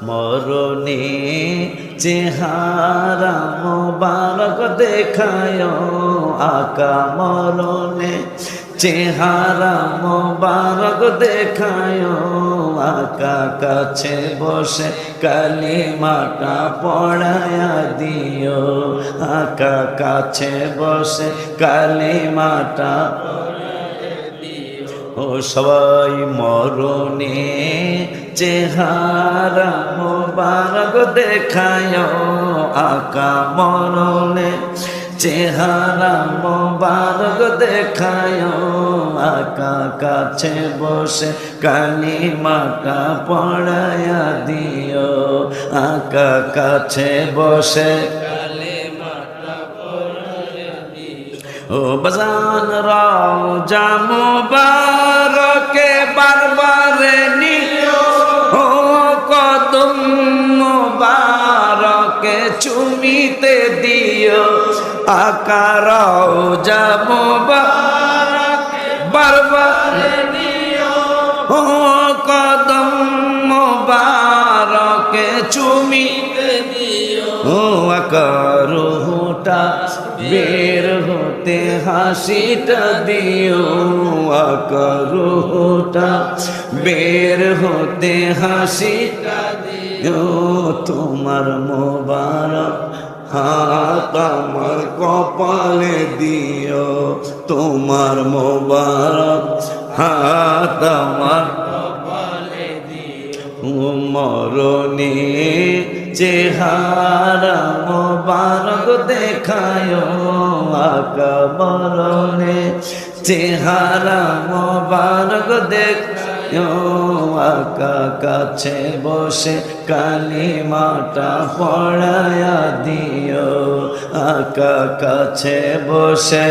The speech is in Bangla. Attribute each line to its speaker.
Speaker 1: মরণে চেহারা মোবারক দেখায় আকা মরণে চেহারা মোবারক দেখায় আকা কাছে বসে কালিমাটা পড়ায়া দিও আকা কাছে বসে কালিমাটা ও সবাই মরণে চেহারা মোবারক দেখায় আকা মরণে চেহারা মোবারক দেখায় আকা কাছে বসে কালিমাটা পড়ায়া দিও আকা কাছে বসে ও বাজান রওজা মুবারকে বারবারে নিও ও কদম মুবারকে চুমিতে দিও আকা রওজা মুবারকে বারবারে নিও ও কদম মুবারকে চুমিতে দিও ও আকা রুহটা বের হতে হাসিটা দিও আকা রুহটা বের হতে হাসিটা দিও তোমার মোবারক হাত আমার কপালে দিও তোমার মোবারক হাত আমার কপালে দিও মরণে চেহারা মোবারক দেখায় আকা মরণে চেহারা মোবারক দেখায় আকা কাছে বসে কালিমাটা পড়ায়া দিও আকা কাছে বসে